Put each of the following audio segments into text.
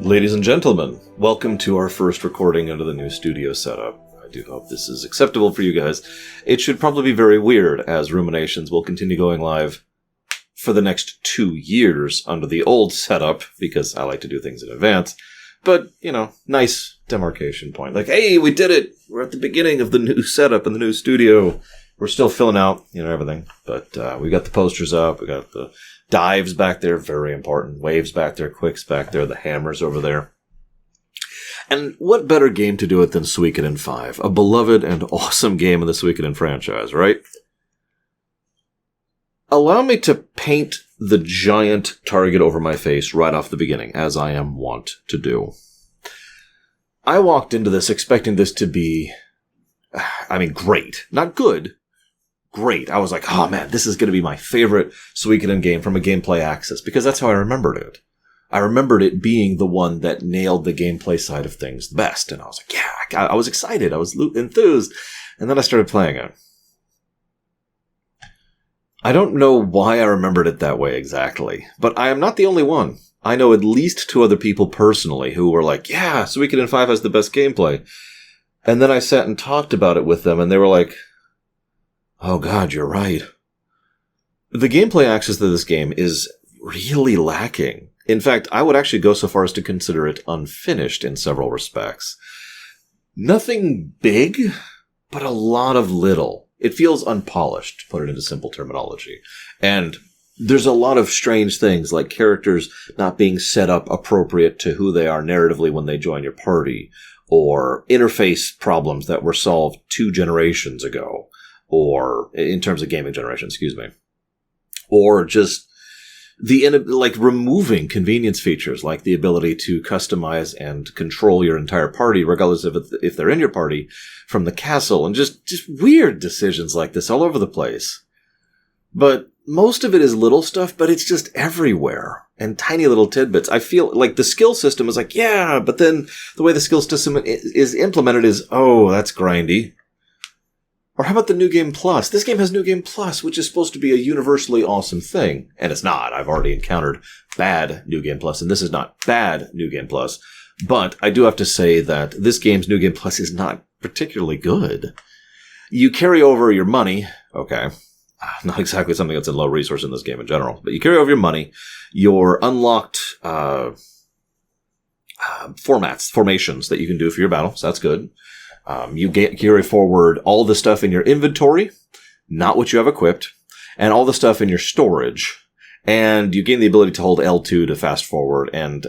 Ladies and gentlemen, welcome to our first recording under the new studio setup. I do hope this is acceptable for you guys. It should probably be very weird, as Ruminations will continue going live for the next 2 years under the old setup, because I like to do things in advance. But, nice demarcation point. Like, hey, we did it! We're at the beginning of the new setup in the new studio. We're still filling out, everything. But we got the posters up, we got the dives back there, very important. Waves back there, quicks back there, the hammers over there. And what better game to do it than Suikoden 5? A beloved and awesome game in the Suikoden franchise, right? Allow me to paint the giant target over my face right off the beginning, as I am wont to do. I walked into this expecting this to be, great. Not good. Great. I was like, oh man, this is going to be my favorite Suikoden game from a gameplay axis, because that's how I remembered it. I remembered it being the one that nailed the gameplay side of things the best. And I was like, yeah, I was excited. I was enthused. And then I started playing it. I don't know why I remembered it that way exactly, but I am not the only one. I know at least 2 other people personally who were like, yeah, Suikoden 5 has the best gameplay. And then I sat and talked about it with them, and they were like, oh god, you're right. The gameplay axis of this game is really lacking. In fact, I would actually go so far as to consider it unfinished in several respects. Nothing big, but a lot of little. It feels unpolished, to put it into simple terminology. And there's a lot of strange things, like characters not being set up appropriate to who they are narratively when they join your party, or interface problems that were solved 2 generations ago. Or, in terms of gaming generation, or just removing convenience features, like the ability to customize and control your entire party, regardless of if they're in your party, from the castle, and just weird decisions like this all over the place. But most of it is little stuff, but it's just everywhere, and tiny little tidbits. I feel like the skill system is like, yeah, but then the way the skill system is implemented is, oh, that's grindy. Or how about the New Game Plus? This game has New Game Plus, which is supposed to be a universally awesome thing. And it's not. I've already encountered bad New Game Plus, and this is not bad New Game Plus. But I do have to say that this game's New Game Plus is not particularly good. You carry over your money. Okay. Not exactly something that's in low resource in this game in general. But you carry over your money, your unlocked formations that you can do for your battle. So that's good. You carry forward all the stuff in your inventory, not what you have equipped, and all the stuff in your storage. And you gain the ability to hold L2 to fast forward, and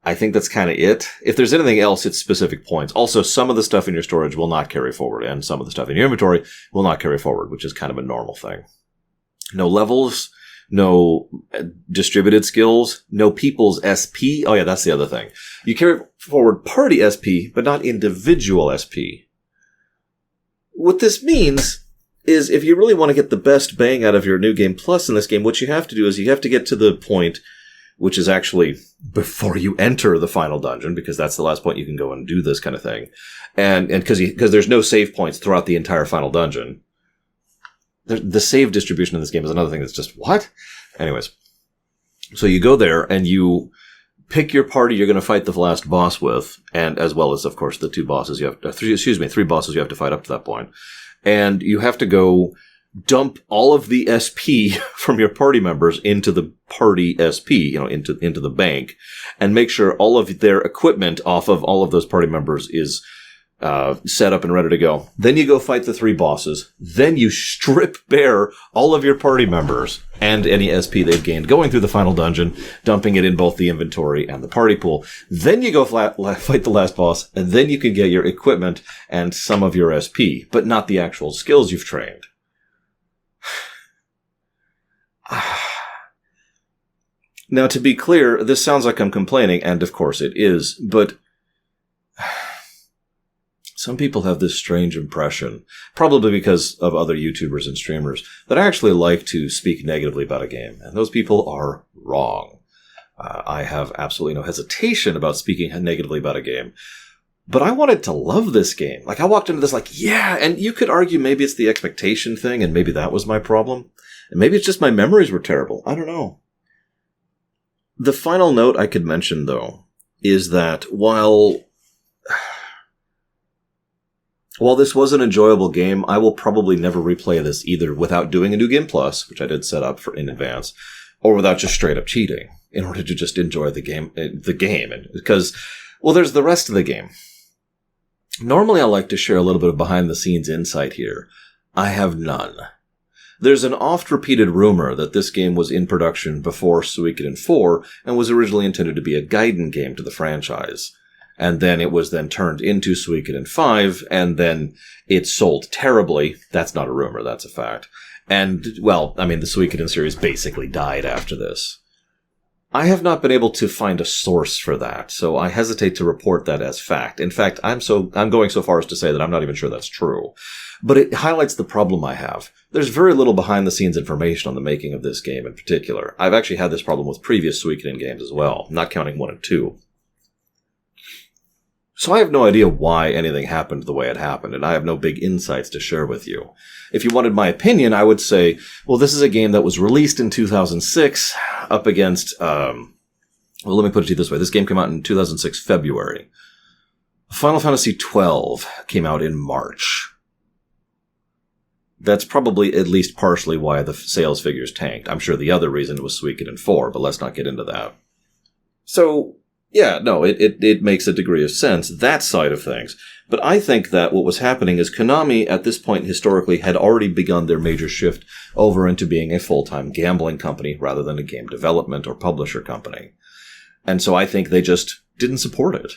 I think that's kind of it. If there's anything else, it's specific points. Also, some of the stuff in your storage will not carry forward, and some of the stuff in your inventory will not carry forward, which is kind of a normal thing. No levels. No distributed skills, no people's SP. Oh yeah, that's the other thing. You carry forward party SP, but not individual SP. What this means is if you really want to get the best bang out of your New Game Plus in this game, what you have to do is you have to get to the point, which is actually before you enter the final dungeon, because that's the last point you can go and do this kind of thing. And because there's no save points throughout the entire final dungeon. The save distribution in this game is another thing that's just, what? Anyways. So you go there and you pick your party you're going to fight the last boss with, and as well as, of course, the 3 bosses you have to fight up to that point. And you have to go dump all of the SP from your party members into the party SP, into the bank, and make sure all of their equipment off of all of those party members is set up and ready to go. Then you go fight the 3 bosses. Then you strip bare all of your party members and any SP they've gained going through the final dungeon, dumping it in both the inventory and the party pool. Then you go fight the last boss, and then you can get your equipment and some of your SP, but not the actual skills you've trained. Now, to be clear, this sounds like I'm complaining, and of course it is, but some people have this strange impression, probably because of other YouTubers and streamers, that I actually like to speak negatively about a game. And those people are wrong. I have absolutely no hesitation about speaking negatively about a game. But I wanted to love this game. I walked into this yeah, and you could argue maybe it's the expectation thing, and maybe that was my problem. And maybe it's just my memories were terrible. I don't know. The final note I could mention, though, is that while this was an enjoyable game, I will probably never replay this either without doing a New Game Plus, which I did set up for in advance, or without just straight up cheating in order to just enjoy the game. Because, well, there's the rest of the game. Normally I like to share a little bit of behind-the-scenes insight here. I have none. There's an oft-repeated rumor that this game was in production before Suikoden 4 and was originally intended to be a Gaiden game to the franchise. And then it was then turned into Suikoden 5, and then it sold terribly. That's not a rumor, that's a fact. And, well, I mean, the Suikoden series basically died after this. I have not been able to find a source for that, so I hesitate to report that as fact. In fact, I'm going so far as to say that I'm not even sure that's true. But it highlights the problem I have. There's very little behind-the-scenes information on the making of this game in particular. I've actually had this problem with previous Suikoden games as well, not counting 1 and 2. So I have no idea why anything happened the way it happened, and I have no big insights to share with you. If you wanted my opinion, I would say, well, this is a game that was released in 2006 up against, well, let me put it to you this way. This game came out in 2006 February. Final Fantasy XII came out in March. That's probably at least partially why the sales figures tanked. I'm sure the other reason was Suikoden 4, but let's not get into that. So, yeah, no, it makes a degree of sense, that side of things. But I think that what was happening is Konami, at this point historically, had already begun their major shift over into being a full-time gambling company rather than a game development or publisher company. And so I think they just didn't support it.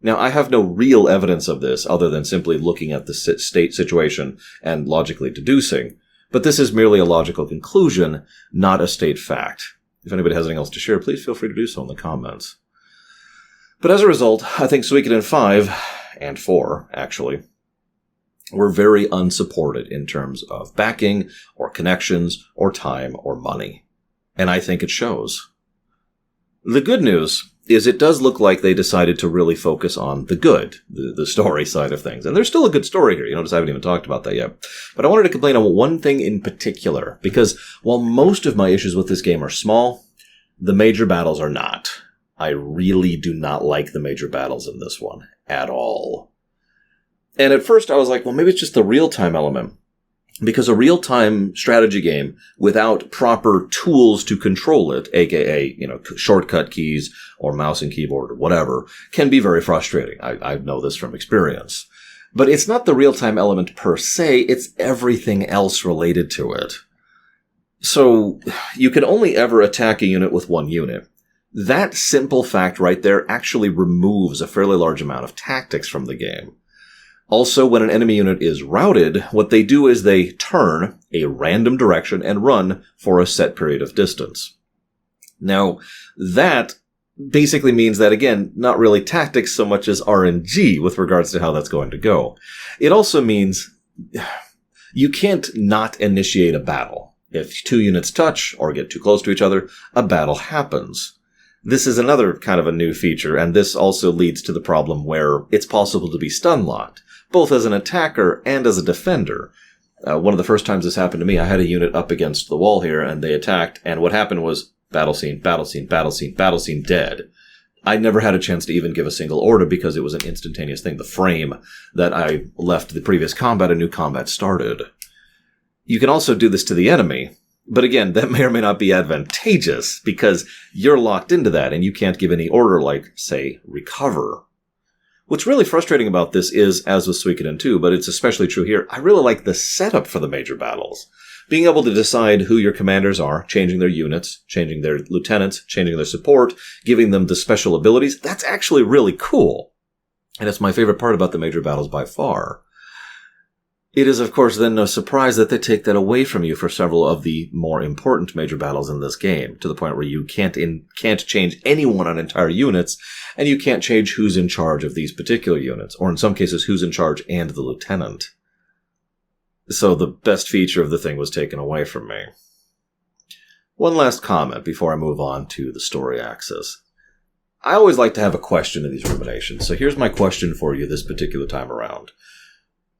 Now, I have no real evidence of this other than simply looking at the state situation and logically deducing, but this is merely a logical conclusion, not a state fact. If anybody has anything else to share, please feel free to do so in the comments. But as a result, I think Suikoden 5, and 4, actually, were very unsupported in terms of backing, or connections, or time, or money. And I think it shows. The good news is it does look like they decided to really focus on the good, the story side of things. And there's still a good story here. You notice I haven't even talked about that yet. But I wanted to complain on one thing in particular, because while most of my issues with this game are small, the major battles are not. I really do not like the major battles in this one at all. And at first I was like, well, maybe it's just the real-time element. Because a real-time strategy game without proper tools to control it, aka, shortcut keys or mouse and keyboard or whatever, can be very frustrating. I know this from experience. But it's not the real-time element per se, it's everything else related to it. So, you can only ever attack a unit with one unit. That simple fact right there actually removes a fairly large amount of tactics from the game. Also, when an enemy unit is routed, what they do is they turn a random direction and run for a set period of distance. Now, that basically means that, again, not really tactics so much as RNG with regards to how that's going to go. It also means you can't not initiate a battle. If two units touch or get too close to each other, a battle happens. This is another kind of a new feature, and this also leads to the problem where it's possible to be stun-locked, both as an attacker and as a defender. One of the first times this happened to me, I had a unit up against the wall here, and they attacked, and what happened was battle scene, battle scene, battle scene, battle scene, dead. I never had a chance to even give a single order because it was an instantaneous thing. The frame that I left the previous combat, a new combat started. You can also do this to the enemy. But again, that may or may not be advantageous because you're locked into that and you can't give any order like, say, recover. What's really frustrating about this is, as with Suikoden 2, but it's especially true here, I really like the setup for the major battles. Being able to decide who your commanders are, changing their units, changing their lieutenants, changing their support, giving them the special abilities, that's actually really cool. And it's my favorite part about the major battles by far. It is, of course, then no surprise that they take that away from you for several of the more important major battles in this game, to the point where you can't change anyone on entire units, and you can't change who's in charge of these particular units, or in some cases, who's in charge and the lieutenant. So the best feature of the thing was taken away from me. One last comment before I move on to the story axis. I always like to have a question in these ruminations, so here's my question for you this particular time around.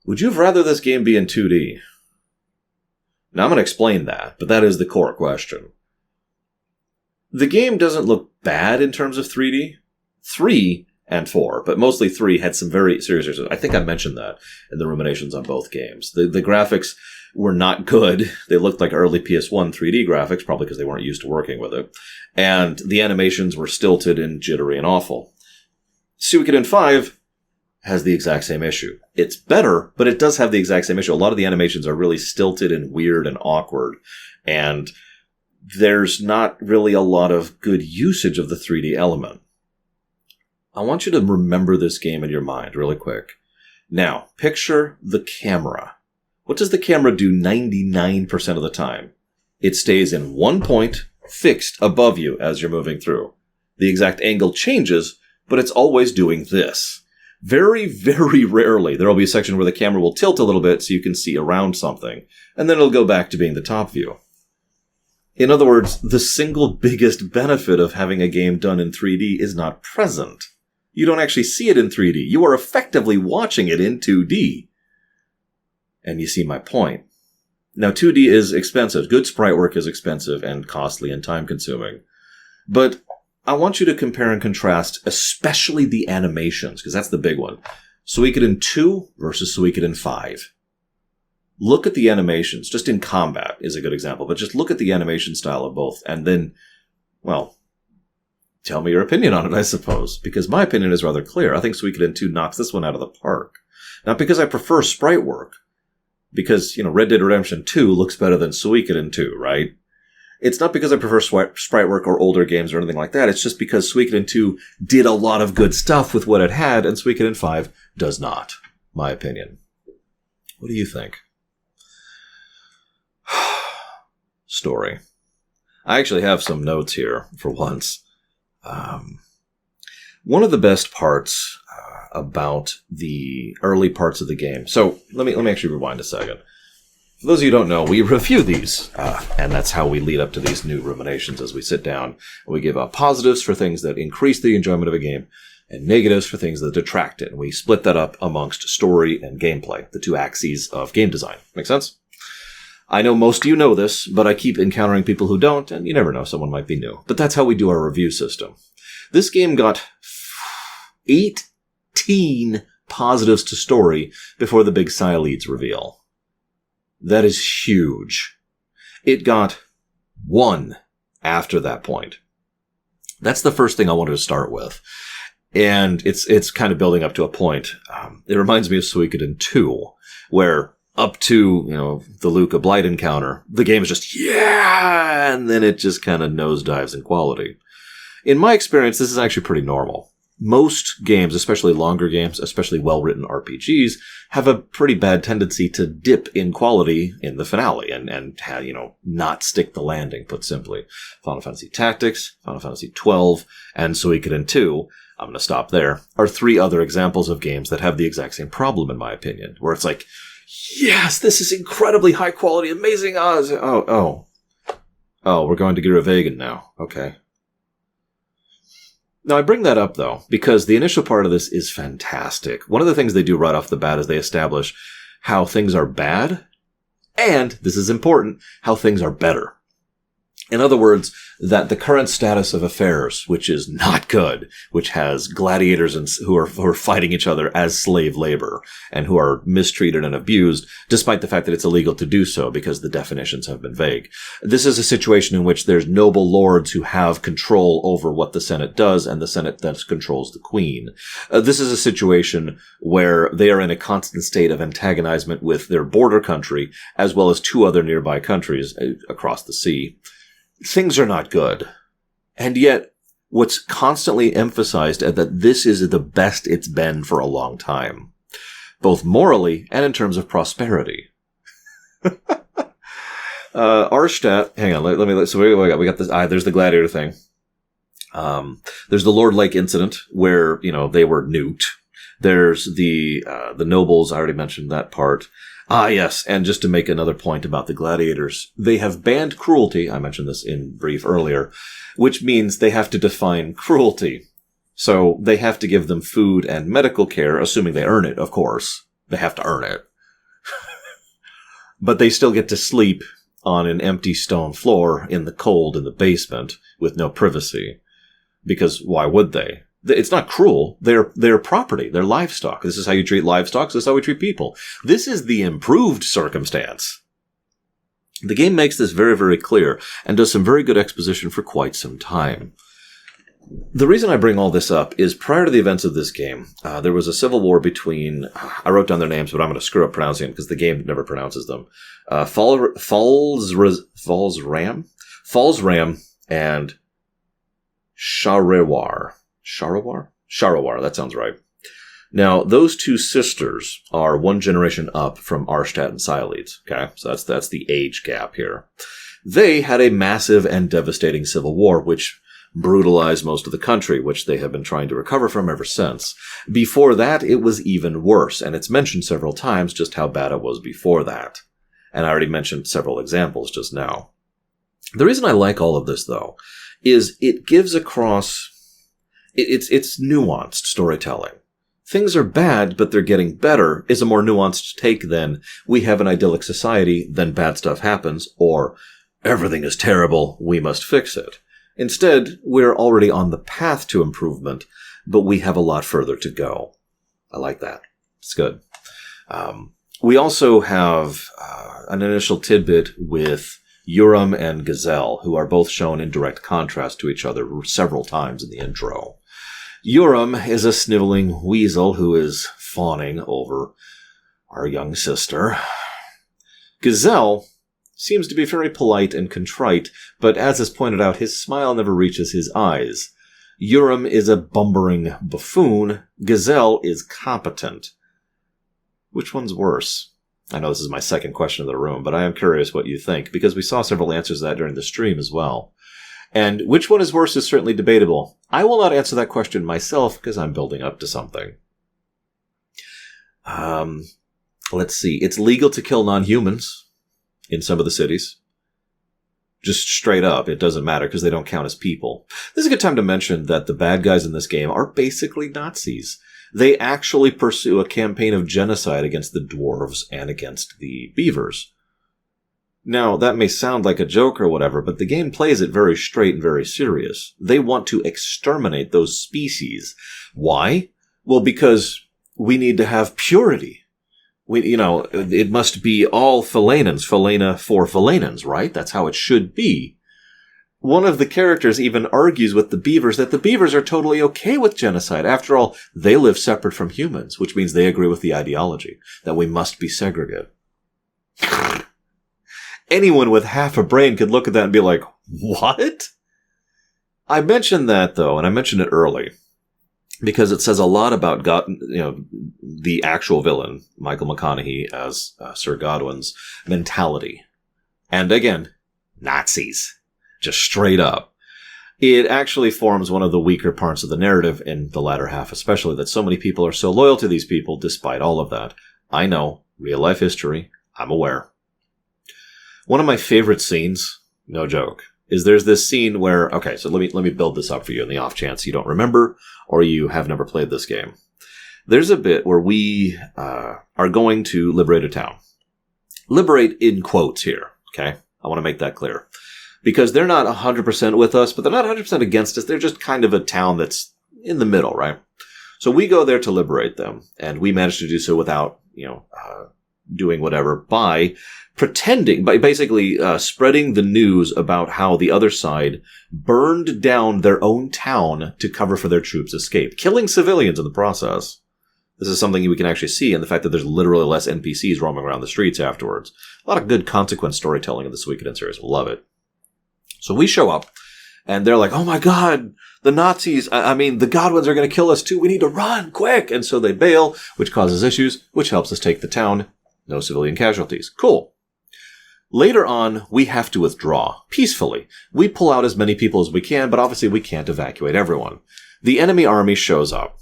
Would you have rather this game be in 2D? Now, I'm going to explain that, but that is the core question. The game doesn't look bad in terms of 3D. 3 and 4, but mostly 3 had some very serious issues. I think I mentioned that in the ruminations on both games. The graphics were not good. They looked like early PS1 3D graphics, probably because they weren't used to working with it. And the animations were stilted and jittery and awful. Suikoden 5 has the exact same issue. It's better, but it does have the exact same issue. A lot of the animations are really stilted and weird and awkward, and there's not really a lot of good usage of the 3D element. I want you to remember this game in your mind really quick. Now, picture the camera. What does the camera do 99% of the time? It stays in one point, fixed above you as you're moving through. The exact angle changes, but it's always doing this. Very, very rarely there will be a section where the camera will tilt a little bit so you can see around something, and then it'll go back to being the top view. In other words, the single biggest benefit of having a game done in 3D is not present. You don't actually see it in 3D. You are effectively watching it in 2D. And you see my point. Now, 2D is expensive. Good sprite work is expensive and costly and time-consuming. But I want you to compare and contrast, especially the animations, because that's the big one. Suikoden 2 versus Suikoden 5. Look at the animations. Just in combat is a good example, but just look at the animation style of both, and then, well, tell me your opinion on it, I suppose, because my opinion is rather clear. I think Suikoden 2 knocks this one out of the park. Not because I prefer sprite work, because, Red Dead Redemption 2 looks better than Suikoden 2, right? It's not because I prefer sprite work or older games or anything like that. It's just because Suikoden 2 did a lot of good stuff with what it had, and Suikoden 5 does not. My opinion. What do you think? Story. I actually have some notes here, for once. One of the best parts about the early parts of the game. So let me actually rewind a second. For those of you who don't know, we review these, and that's how we lead up to these new ruminations as we sit down. And we give positives for things that increase the enjoyment of a game, and negatives for things that detract it. And we split that up amongst story and gameplay, the two axes of game design. Make sense? I know most of you know this, but I keep encountering people who don't, and you never know, someone might be new. But that's how we do our review system. This game got 18 positives to story before the big Sileads reveal. That is huge. It got 1 after that point. That's the first thing I wanted to start with. And it's kind of building up to a point. It reminds me of Suikoden 2, where up to, the Luca Blight encounter, the game is just, yeah! And then it just kind of nosedives in quality. In my experience, this is actually pretty normal. Most games, especially longer games, especially well-written RPGs, have a pretty bad tendency to dip in quality in the finale and not stick the landing, put simply. Final Fantasy Tactics, Final Fantasy XII, and Suikoden 2, I'm going to stop there, are 3 other examples of games that have the exact same problem, in my opinion, where it's like, yes, this is incredibly high quality, amazing. Oh, we're going to Gira Vegan now. Okay. Now, I bring that up, though, because the initial part of this is fantastic. One of the things they do right off the bat is they establish how things are bad, and, this is important, how things are better. In other words, that the current status of affairs, which is not good, which has gladiators who are fighting each other as slave labor and who are mistreated and abused, despite the fact that it's illegal to do so because the definitions have been vague. This is a situation in which there's noble lords who have control over what the Senate does, and the Senate thus controls the Queen. This is a situation where they are in a constant state of antagonizement with their border country, as well as 2 other nearby countries across the sea. Things are not good. And yet, what's constantly emphasized is that this is the best it's been for a long time. Both morally and in terms of prosperity. Arstadt, hang on, so we got this, there's the gladiator thing. There's the Lord Lake incident where, they were nuked. There's the nobles, I already mentioned that part. Yes, and just to make another point about the gladiators, they have banned cruelty, I mentioned this in brief earlier, which means they have to define cruelty. So they have to give them food and medical care, assuming they earn it, of course. They have to earn it. But they still get to sleep on an empty stone floor in the cold in the basement with no privacy. Because why would they? It's not cruel. They're property. They're livestock. This is how you treat livestock. This is how we treat people. This is the improved circumstance. The game makes this very, very clear and does some very good exposition for quite some time. The reason I bring all this up is prior to the events of this game, there was a civil war between, I wrote down their names, but I'm going to screw up pronouncing them because the game never pronounces them. Falls Ram and Sharawar. Sharawar, that sounds right. Now, those two sisters are one generation up from Arshtat and Siledes. Okay, so that's the age gap here. They had a massive and devastating civil war, which brutalized most of the country, which they have been trying to recover from ever since. Before that, it was even worse, and it's mentioned several times just how bad it was before that. And I already mentioned several examples just now. The reason I like all of this, though, is it gives across... It's nuanced storytelling. Things are bad, but they're getting better is a more nuanced take than we have an idyllic society, then bad stuff happens, or everything is terrible, we must fix it. Instead, we're already on the path to improvement, but we have a lot further to go. I like that. It's good. We also have an initial tidbit with Urim and Gazelle, who are both shown in direct contrast to each other several times in the intro. Urim is a sniveling weasel who is fawning over our young sister. Gazelle seems to be very polite and contrite, but as is pointed out, his smile never reaches his eyes. Urim is a bumbling buffoon. Gazelle is competent. Which one's worse? I know this is my second question of the room, but I am curious what you think, because we saw several answers to that during the stream as well. And which one is worse is certainly debatable. I will not answer that question myself, because I'm building up to something. Let's see. It's legal to kill non-humans in some of the cities. Just straight up, it doesn't matter because they don't count as people. This is a good time to mention that the bad guys in this game are basically Nazis. They actually pursue a campaign of genocide against the dwarves and against the beavers. Now, that may sound like a joke or whatever, but the game plays it very straight and very serious. They want to exterminate those species. Why? Well, because we need to have purity. It must be all Philanans, Philana for Philanans, right? That's how it should be. One of the characters even argues with the beavers that the beavers are totally okay with genocide. After all, they live separate from humans, which means they agree with the ideology that we must be segregate. Anyone with half a brain could look at that and be like, what? I mentioned that, though, and I mentioned it early, because it says a lot about the actual villain, Michael McConaughey as Sir Godwin's mentality. And again, Nazis. Just straight up. It actually forms one of the weaker parts of the narrative in the latter half, especially that so many people are so loyal to these people despite all of that. I know, real life history, I'm aware. One of my favorite scenes, no joke, is there's this scene where, okay, so let me build this up for you in the off chance you don't remember or you have never played this game. There's a bit where we are going to liberate a town. Liberate in quotes here, okay? I want to make that clear. Because they're not 100% with us, but they're not 100% against us. They're just kind of a town that's in the middle, right? So we go there to liberate them, and we manage to do so without, doing whatever by basically spreading the news about how the other side burned down their own town to cover for their troops' escape, killing civilians in the process. This is something we can actually see in the fact that there's literally less NPCs roaming around the streets afterwards. A lot of good consequence storytelling in the Suikoden series. Love it. So we show up, and they're like, oh my god, the Nazis, the Godwins are going to kill us too. We need to run, quick. And so they bail, which causes issues, which helps us take the town. No civilian casualties. Cool. Later on, we have to withdraw peacefully. We pull out as many people as we can, but obviously we can't evacuate everyone. The enemy army shows up.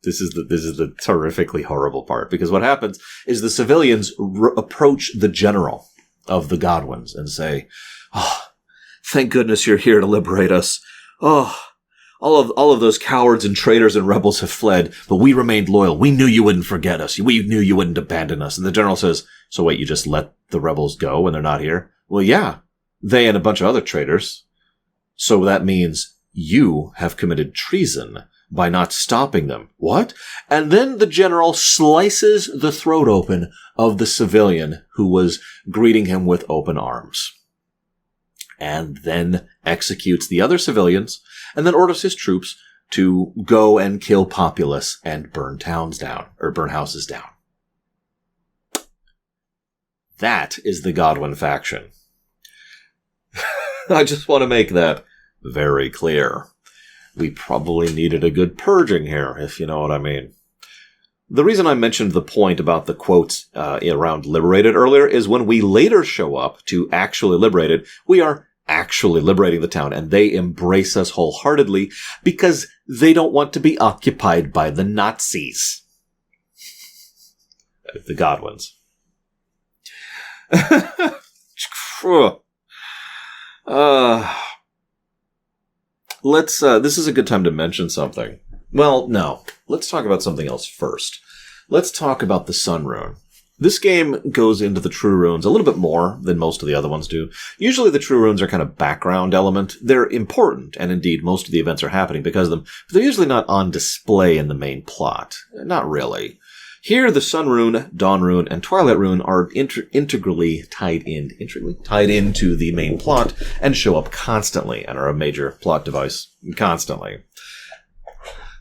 This is the terrifically horrible part, because what happens is the civilians approach the general of the Godwins and say, oh, thank goodness you're here to liberate us. Oh, All of those cowards and traitors and rebels have fled, but we remained loyal. We knew you wouldn't forget us. We knew you wouldn't abandon us. And the general says, so wait, you just let the rebels go when they're not here? Well, yeah. They and a bunch of other traitors. So that means you have committed treason by not stopping them. What? And then the general slices the throat open of the civilian who was greeting him with open arms. And then executes the other civilians, and then orders his troops to go and kill populace and burn towns down, or burn houses down. That is the Godwin faction. I just want to make that very clear. We probably needed a good purging here, if you know what I mean. The reason I mentioned the point about the quotes around liberated earlier is when we later show up to actually liberated, we are actually liberating the town, and they embrace us wholeheartedly because they don't want to be occupied by the Nazis. The Godwins. This is a good time to mention something. Well, no. Let's talk about something else first. Let's talk about the Sun Rune. This game goes into the True Runes a little bit more than most of the other ones do. Usually the True Runes are kind of background element. They're important, and indeed most of the events are happening because of them, but they're usually not on display in the main plot. Not really. Here, the Sun Rune, Dawn Rune, and Twilight Rune are integrally tied into the main plot and show up constantly and are a major plot device constantly.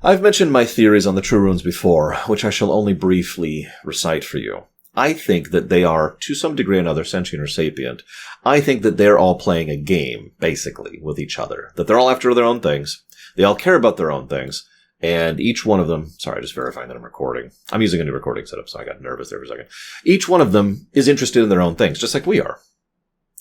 I've mentioned my theories on the True Runes before, which I shall only briefly recite for you. I think that they are, to some degree or another, sentient or sapient. I think that they're all playing a game, basically, with each other. That they're all after their own things. They all care about their own things. And each one of them, sorry, just verifying that I'm recording. I'm using a new recording setup, so I got nervous there for a second. Each one of them is interested in their own things, just like we are.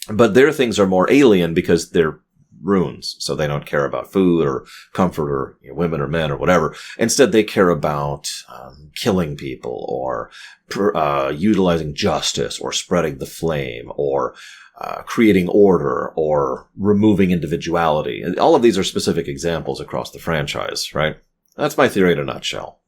But their things are more alien because they're runes, so they don't care about food or comfort or women or men or whatever. Instead, they care about killing people or utilizing justice or spreading the flame or creating order or removing individuality. And all of these are specific examples across the franchise, right? That's my theory in a nutshell.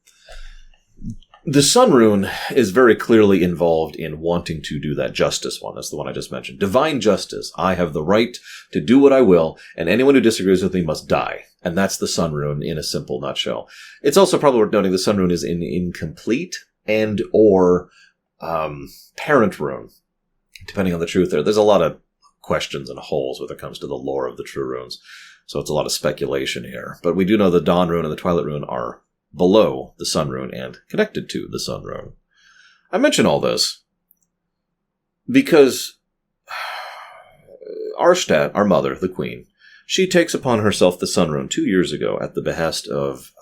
The Sun Rune is very clearly involved in wanting to do that justice one. That's the one I just mentioned. Divine justice. I have the right to do what I will, and anyone who disagrees with me must die. And that's the Sun Rune in a simple nutshell. It's also probably worth noting the Sun Rune is in incomplete and or parent rune, depending on the truth there. There's a lot of questions and holes when it comes to the lore of the True Runes. So it's a lot of speculation here. But we do know the Dawn Rune and the Twilight Rune are below the Sun Rune and connected to the Sun Rune. I mention all this because Arshtat, our mother, the queen, she takes upon herself the Sun Rune 2 years ago at the behest of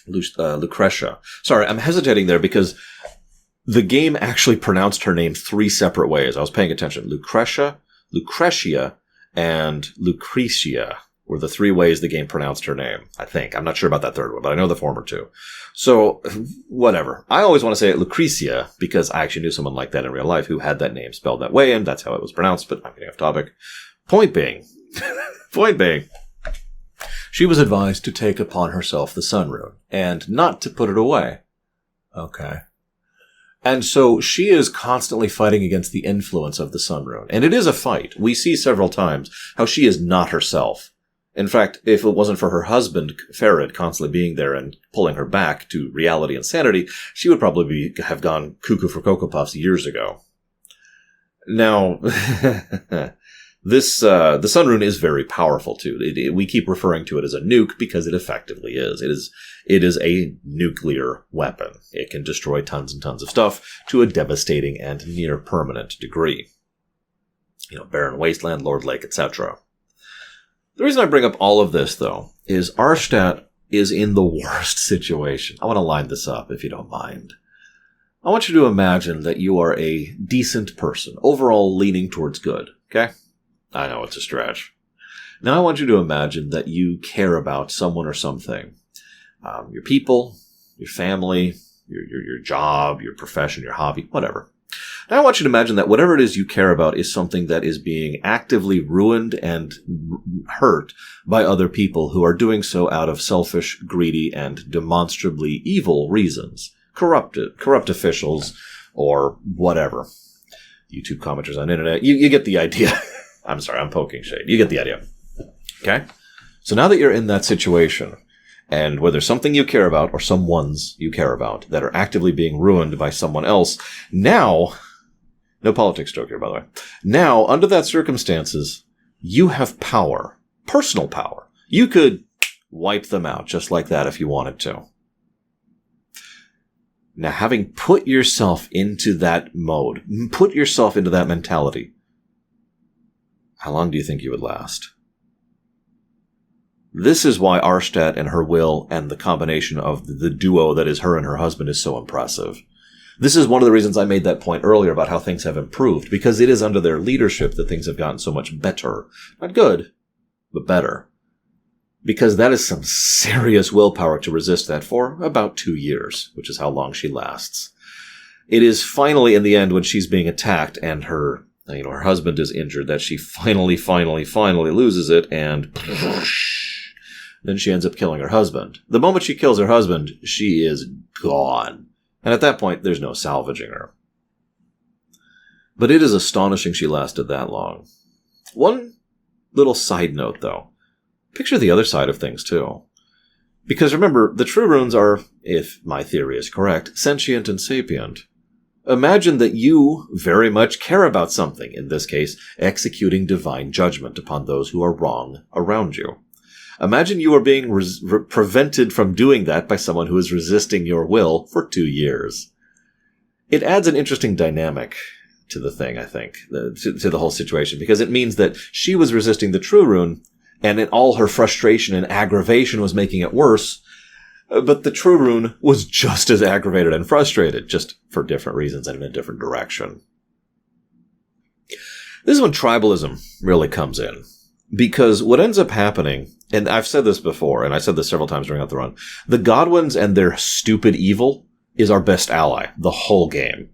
Lucretia. Sorry, I'm hesitating there because the game actually pronounced her name 3 separate ways. I was paying attention. Lucretia, and Lucretia were the 3 ways the game pronounced her name, I think. I'm not sure about that third one, but I know the former 2. So, whatever. I always want to say it Lucretia because I actually knew someone like that in real life who had that name spelled that way, and that's how it was pronounced, but I'm getting off topic. Point being, she was advised to take upon herself the Sun Rune, and not to put it away. Okay. And so she is constantly fighting against the influence of the Sun Rune. And it is a fight. We see several times how she is not herself. In fact, if it wasn't for her husband, Farid, constantly being there and pulling her back to reality and sanity, she would probably have gone cuckoo for Cocoa Puffs years ago. Now, the Sun Rune is very powerful too. We keep referring to it as a nuke because it effectively is. It is a nuclear weapon. It can destroy tons and tons of stuff to a devastating and near permanent degree. Barren Wasteland, Lord Lake, etc. The reason I bring up all of this, though, is Arshtat is in the worst situation. I want to line this up, if you don't mind. I want you to imagine that you are a decent person, overall leaning towards good, okay? I know it's a stretch. Now I want you to imagine that you care about someone or something. Your people, your family, your job, your profession, your hobby, whatever. Now I want you to imagine that whatever it is you care about is something that is being actively ruined and hurt by other people who are doing so out of selfish, greedy, and demonstrably evil reasons. Corrupt officials, or whatever. YouTube commenters on the internet. You get the idea. I'm sorry, I'm poking shade. You get the idea. Okay? So now that you're in that situation, and whether something you care about or some ones you care about that are actively being ruined by someone else, now, no politics joke here, by the way. Now, under that circumstances, you have power. Personal power. You could wipe them out just like that if you wanted to. Now, having put yourself into that mode, put yourself into that mentality, how long do you think you would last? This is why Arstedt and her will and the combination of the duo that is her and her husband is so impressive. This is one of the reasons I made that point earlier about how things have improved, because it is under their leadership that things have gotten so much better. Not good, but better. Because that is some serious willpower to resist that for about 2 years, which is how long she lasts. It is finally in the end when she's being attacked and her husband is injured that she finally loses it, and then she ends up killing her husband. The moment she kills her husband, she is gone. And at that point, there's no salvaging her. But it is astonishing she lasted that long. One little side note, though. Picture the other side of things, too. Because remember, the true runes are, if my theory is correct, sentient and sapient. Imagine that you very much care about something, in this case, executing divine judgment upon those who are wrong around you. Imagine you are being prevented from doing that by someone who is resisting your will for 2 years. It adds an interesting dynamic to the thing, I think, to the whole situation, because it means that she was resisting the true rune, and in all her frustration and aggravation was making it worse, but the true rune was just as aggravated and frustrated, just for different reasons and in a different direction. This is when tribalism really comes in. Because what ends up happening, and I've said this before, and I said this several times during the run, the Godwins and their stupid evil is our best ally, the whole game.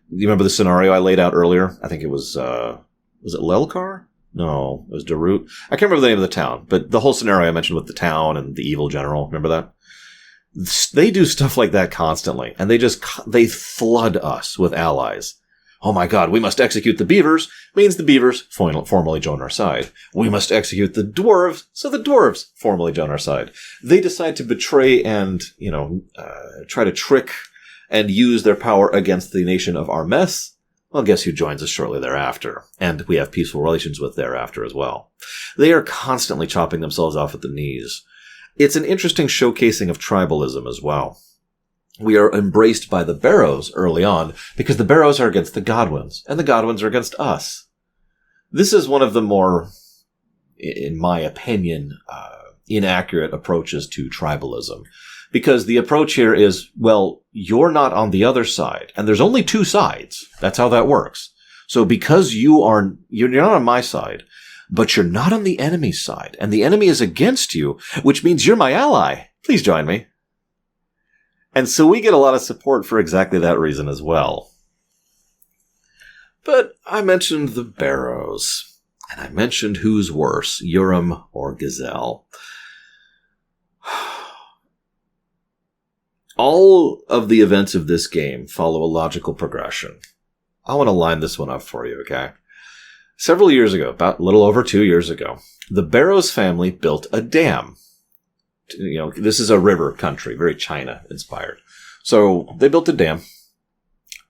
You remember the scenario I laid out earlier? I think it was it Lelkar? No, it was Darut. I can't remember the name of the town, but the whole scenario I mentioned with the town and the evil general, remember that? They do stuff like that constantly, and they flood us with allies. Oh my god, we must execute the beavers, means the beavers formally join our side. We must execute the dwarves, so the dwarves formally join our side. They decide to betray and, try to trick and use their power against the nation of Armes. Well, guess who joins us shortly thereafter? And we have peaceful relations with thereafter as well. They are constantly chopping themselves off at the knees. It's an interesting showcasing of tribalism as well. We are embraced by the Barrows early on because the Barrows are against the Godwins, and the Godwins are against us. This is one of the more, in my opinion, inaccurate approaches to tribalism. Because the approach here is, well, you're not on the other side, and there's only 2 sides. That's how that works. So because you're not on my side, but you're not on the enemy's side, and the enemy is against you, which means you're my ally. Please join me. And so we get a lot of support for exactly that reason as well. But I mentioned the Barrows, and I mentioned who's worse, Urim or Gazelle. All of the events of this game follow a logical progression. I want to line this one up for you, okay? Several years ago, about a little over 2 years ago, the Barrows family built a dam. This is a river country, very China-inspired. So they built a dam,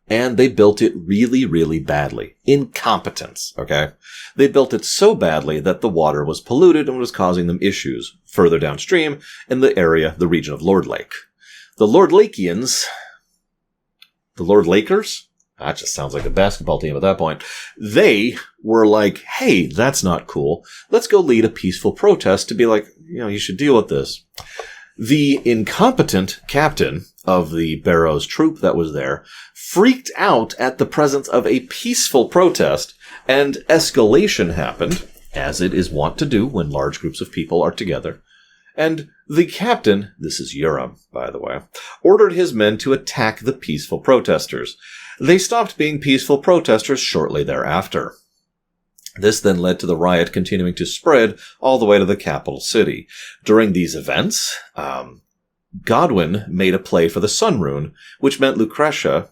and they built it really, really badly. Incompetence, okay? They built it so badly that the water was polluted and was causing them issues further downstream in the region of Lord Lake. The Lord Lakers, that just sounds like a basketball team at that point. They were like, hey, that's not cool. Let's go lead a peaceful protest to be like, you should deal with this. The incompetent captain of the Barrows troop that was there freaked out at the presence of a peaceful protest, and escalation happened, as it is wont to do when large groups of people are together. And the captain, this is Urim, by the way, ordered his men to attack the peaceful protesters. They stopped being peaceful protesters shortly thereafter. This then led to the riot continuing to spread all the way to the capital city. During these events, Godwin made a play for the Sun Rune, which meant Lucretia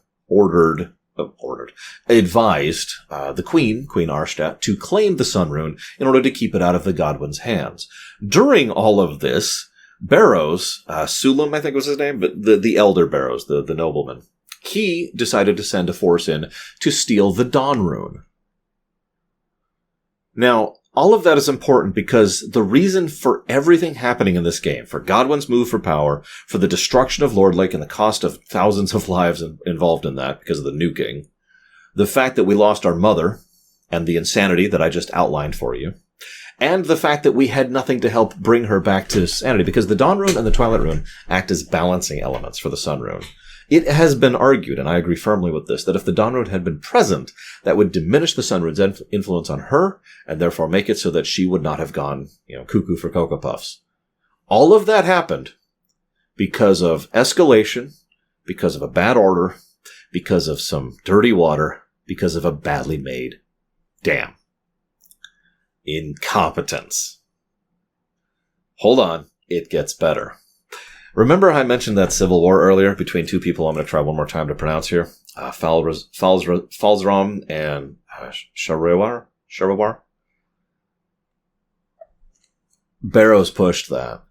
advised the Queen Arstadt, to claim the Sun Rune in order to keep it out of the Godwin's hands. During all of this, Barrows, Sulam, I think was his name, but the elder Barrows, the nobleman, he decided to send a force in to steal the Dawn Rune. Now, all of that is important because the reason for everything happening in this game, for Godwin's move for power, for the destruction of Lord Lake and the cost of thousands of lives involved in that because of the nuking, the fact that we lost our mother, and the insanity that I just outlined for you, and the fact that we had nothing to help bring her back to sanity, because the Dawn Rune and the Twilight Rune act as balancing elements for the Sun Rune. It has been argued, and I agree firmly with this, that if the Dawn Rune had been present, that would diminish the Sun Rune's influence on her, and therefore make it so that she would not have gone, cuckoo for Cocoa Puffs. All of that happened because of escalation, because of a bad order, because of some dirty water, because of a badly made dam. Incompetence. Hold on, it gets better. Remember I mentioned that civil war earlier between two people I'm going to try one more time to pronounce here? Falzram and Sharawar? Barrows pushed that.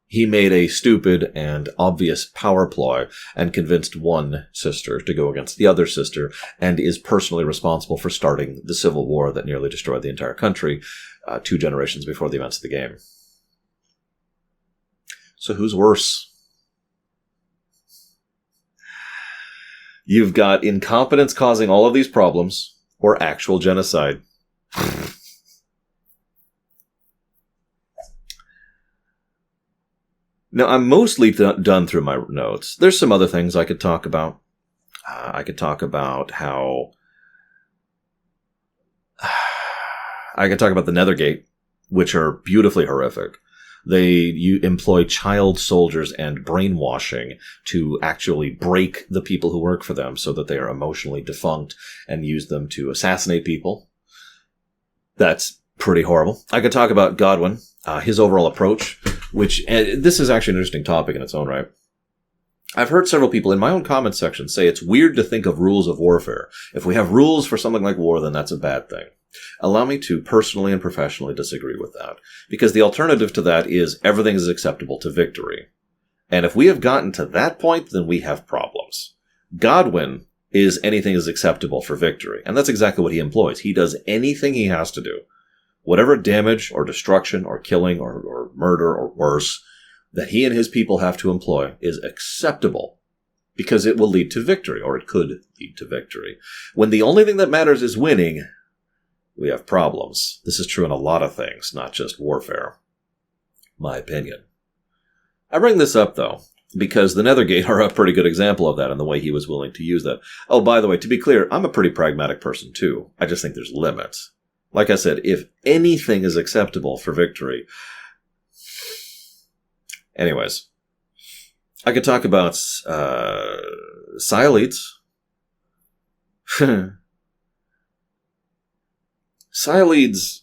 He made a stupid and obvious power ploy and convinced one sister to go against the other sister, and is personally responsible for starting the civil war that nearly destroyed the entire country 2 generations before the events of the game. So who's worse? You've got incompetence causing all of these problems, or actual genocide. Now, I'm mostly done through my notes. There's some other things I could talk about. I could talk about how... I could talk about the Nethergate, which are beautifully horrific. You employ child soldiers and brainwashing to actually break the people who work for them so that they are emotionally defunct and use them to assassinate people. That's pretty horrible. I could talk about Godwin, his overall approach, which, this is actually an interesting topic in its own right. I've heard several people in my own comment section say it's weird to think of rules of warfare. If we have rules for something like war, then that's a bad thing. Allow me to personally and professionally disagree with that, because the alternative to that is everything is acceptable to victory. And if we have gotten to that point, then we have problems. Godwin is anything is acceptable for victory, and that's exactly what he employs. He does anything he has to do. Whatever damage or destruction or killing or murder or worse that he and his people have to employ is acceptable because it will lead to victory, or it could lead to victory. When the only thing that matters is winning, we have problems. This is true in a lot of things, not just warfare. My opinion. I bring this up, though, because the Nethergate are a pretty good example of that in the way he was willing to use that. Oh, by the way, to be clear, I'm a pretty pragmatic person, too. I just think there's limits. Like I said, if anything is acceptable for victory... Anyways, I could talk about Cyleads. Cyleads...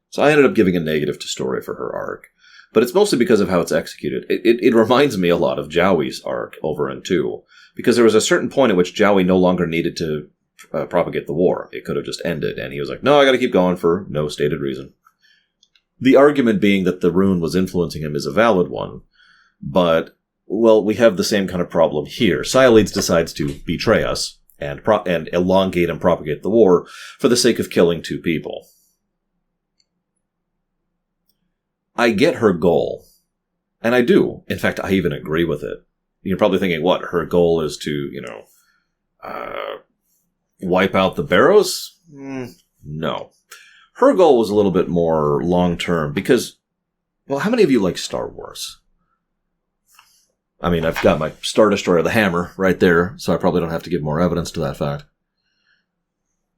So I ended up giving a negative to story for her arc. But it's mostly because of how it's executed. It reminds me a lot of Jowy's arc over in 2. Because there was a certain point at which Jowy no longer needed to propagate the war. It could have just ended. And he was like, no, I gotta keep going for no stated reason. The argument being that the rune was influencing him is a valid one. But, well, we have the same kind of problem here. Cyleads decides to betray us and elongate and propagate the war for the sake of killing 2 people. I get her goal. And I do. In fact, I even agree with it. You're probably thinking, what? Her goal is to, wipe out the Barrows? No. Her goal was a little bit more long-term because, well, how many of you like Star Wars? I mean, I've got my Star Destroyer, the Hammer, right there, so I probably don't have to give more evidence to that fact.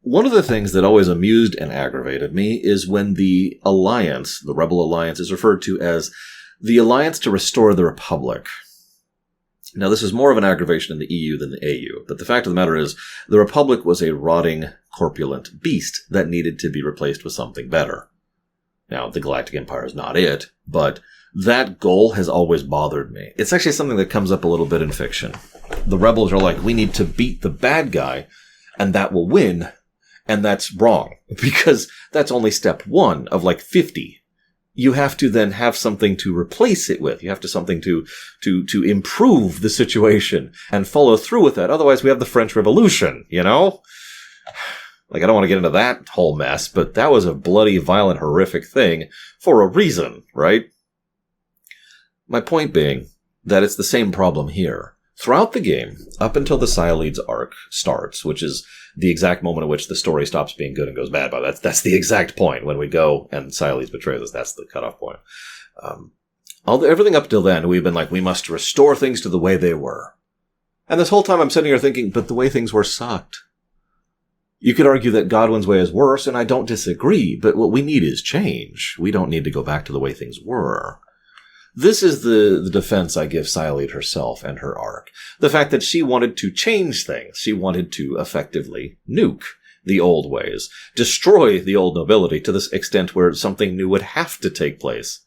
One of the things that always amused and aggravated me is when the Alliance, the Rebel Alliance, is referred to as the Alliance to Restore the Republic. Now, this is more of an aggravation in the EU than the AU, but the fact of the matter is, the Republic was a rotting, corpulent beast that needed to be replaced with something better. Now, the Galactic Empire is not it, but that goal has always bothered me. It's actually something that comes up a little bit in fiction. The rebels are like, we need to beat the bad guy, and that will win, and that's wrong, because that's only step 1 of like 50. You have to then have something to replace it with. You have to something to improve the situation and follow through with that. Otherwise, we have the French Revolution, you know? Like, I don't want to get into that whole mess, but that was a bloody, violent, horrific thing for a reason, right? My point being that it's the same problem here. Throughout the game, up until the Sialides arc starts, which is the exact moment at which the story stops being good and goes bad, but that's the exact point when we go and Sialides betrays us. That's the cutoff point. Everything up till then, we've been like, we must restore things to the way they were. And this whole time I'm sitting here thinking, but the way things were sucked. You could argue that Godwin's way is worse, and I don't disagree, but what we need is change. We don't need to go back to the way things were. This is the defense I give Sialide herself and her arc. The fact that she wanted to change things. She wanted to effectively nuke the old ways, destroy the old nobility to this extent where something new would have to take place.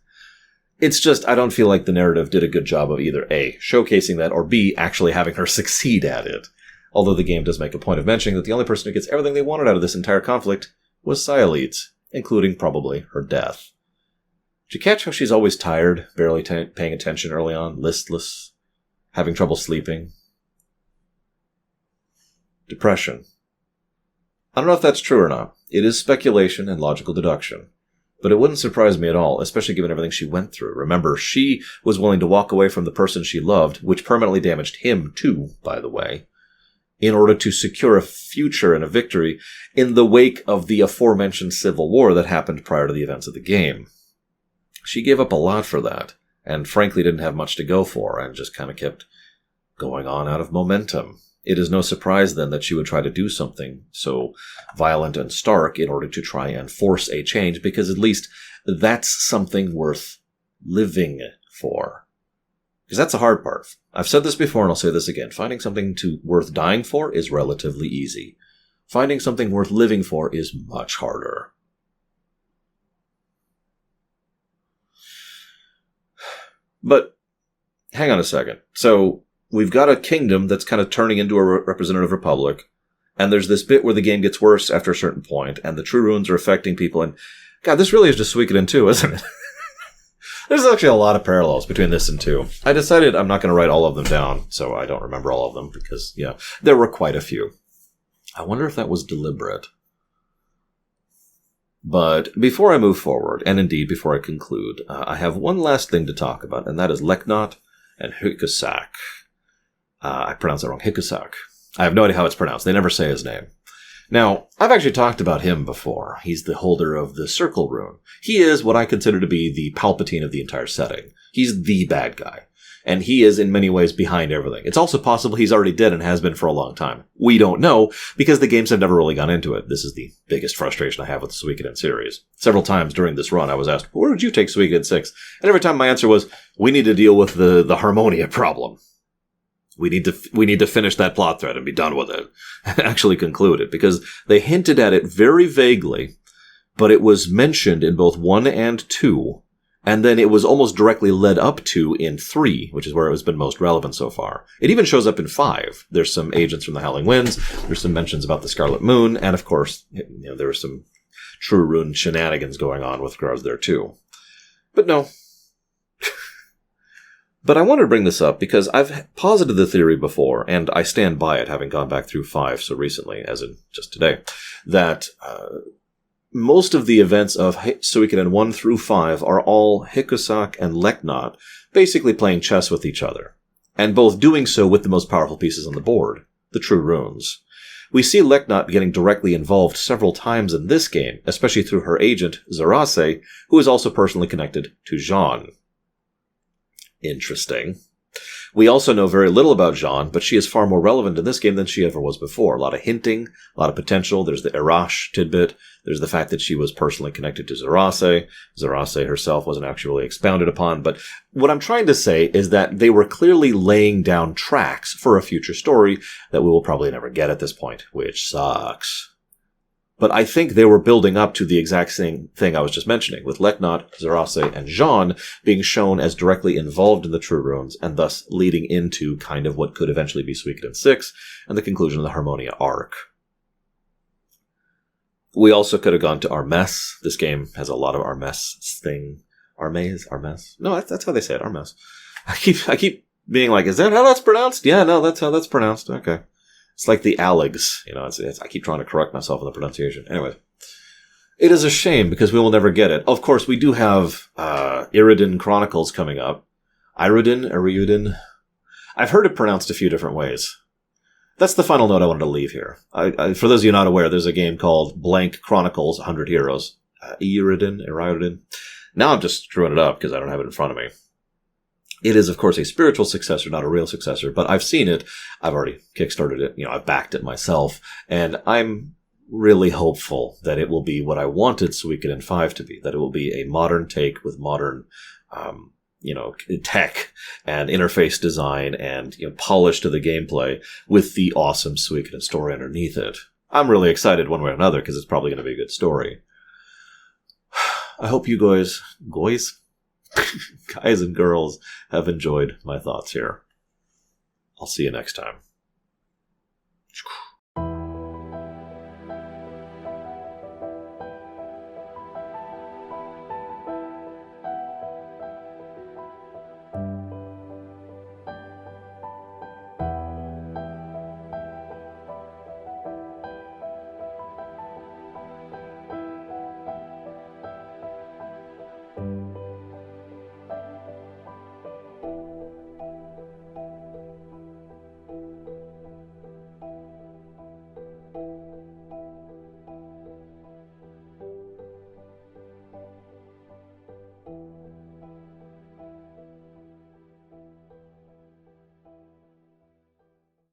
It's just, I don't feel like the narrative did a good job of either A, showcasing that, or B, actually having her succeed at it. Although the game does make a point of mentioning that the only person who gets everything they wanted out of this entire conflict was Sialides, including probably her death. Did you catch how she's always tired, barely paying attention early on, listless, having trouble sleeping? Depression. I don't know if that's true or not. It is speculation and logical deduction. But it wouldn't surprise me at all, especially given everything she went through. Remember, she was willing to walk away from the person she loved, which permanently damaged him too, by the way, in order to secure a future and a victory in the wake of the aforementioned civil war that happened prior to the events of the game. She gave up a lot for that, and frankly didn't have much to go for, and just kind of kept going on out of momentum. It is no surprise then that she would try to do something so violent and stark in order to try and force a change, because at least that's something worth living for. Because that's the hard part. I've said this before and I'll say this again. Finding something worth dying for is relatively easy. Finding something worth living for is much harder. But hang on a second. So we've got a kingdom that's kind of turning into a representative republic, and there's this bit where the game gets worse after a certain point, and the true runes are affecting people, and God, this really is just Suikoden 2, isn't it? There's actually a lot of parallels between this and 2. I decided I'm not going to write all of them down, so I don't remember all of them, because, yeah, there were quite a few. I wonder if that was deliberate. But before I move forward, and indeed before I conclude, I have one last thing to talk about, and that is Leknot and Hikusak. I pronounced that wrong. Hikusak. I have no idea how it's pronounced. They never say his name. Now, I've actually talked about him before. He's the holder of the Circle Rune. He is what I consider to be the Palpatine of the entire setting. He's the bad guy. And he is in many ways behind everything. It's also possible he's already dead and has been for a long time. We don't know, because the games have never really gone into it. This is the biggest frustration I have with the Suikoden series. Several times during this run I was asked, where would you take Suikoden 6? And every time my answer was, we need to deal with the Harmonia problem. We need to finish that plot thread and be done with it. And actually conclude it, because they hinted at it very vaguely, but it was mentioned in both 1 and 2. And then it was almost directly led up to in 3, which is where it has been most relevant so far. It even shows up in 5. There's some agents from the Howling Winds. There's some mentions about the Scarlet Moon. And of course, there were some True Rune shenanigans going on with regards there too. But no. But I wanted to bring this up because I've posited the theory before, and I stand by it, having gone back through 5 so recently, as in just today, that most of the events of Suikoden 1 through 5 are all Hikusak and Leknot basically playing chess with each other, and both doing so with the most powerful pieces on the board, the True Runes. We see Leknot getting directly involved several times in this game, especially through her agent, Zarase, who is also personally connected to Jean. Interesting. We also know very little about Jeanne, but she is far more relevant in this game than she ever was before. A lot of hinting, a lot of potential. There's the Irash tidbit. There's the fact that she was personally connected to Zerase. Zerase herself wasn't actually really expounded upon. But what I'm trying to say is that they were clearly laying down tracks for a future story that we will probably never get at this point, which sucks. But I think they were building up to the exact same thing I was just mentioning, with Leknot, Zerase, and Jeanne being shown as directly involved in the True Runes, and thus leading into kind of what could eventually be Suikoden 6, and the conclusion of the Harmonia arc. We also could have gone to Armes. This game has a lot of Armes thing. Armes? No, that's how they say it, Armes. I keep being like, is that how that's pronounced? Yeah, no, that's how that's pronounced. Okay. It's like the Alegs, I keep trying to correct myself on the pronunciation. Anyway, it is a shame because we will never get it. Of course, we do have Iridan Chronicles coming up. Iridan? I've heard it pronounced a few different ways. That's the final note I wanted to leave here. For those of you not aware, there's a game called Blank Chronicles 100 Heroes. Iridan. Now I'm just screwing it up because I don't have it in front of me. It is, of course, a spiritual successor, not a real successor, but I've seen it. I've already kickstarted it. I've backed it myself. And I'm really hopeful that it will be what I wanted Suikoden 5 to be, that it will be a modern take with modern, tech and interface design and, polish to the gameplay with the awesome Suikoden story underneath it. I'm really excited one way or another because it's probably going to be a good story. I hope you guys and girls have enjoyed my thoughts here. I'll see you next time.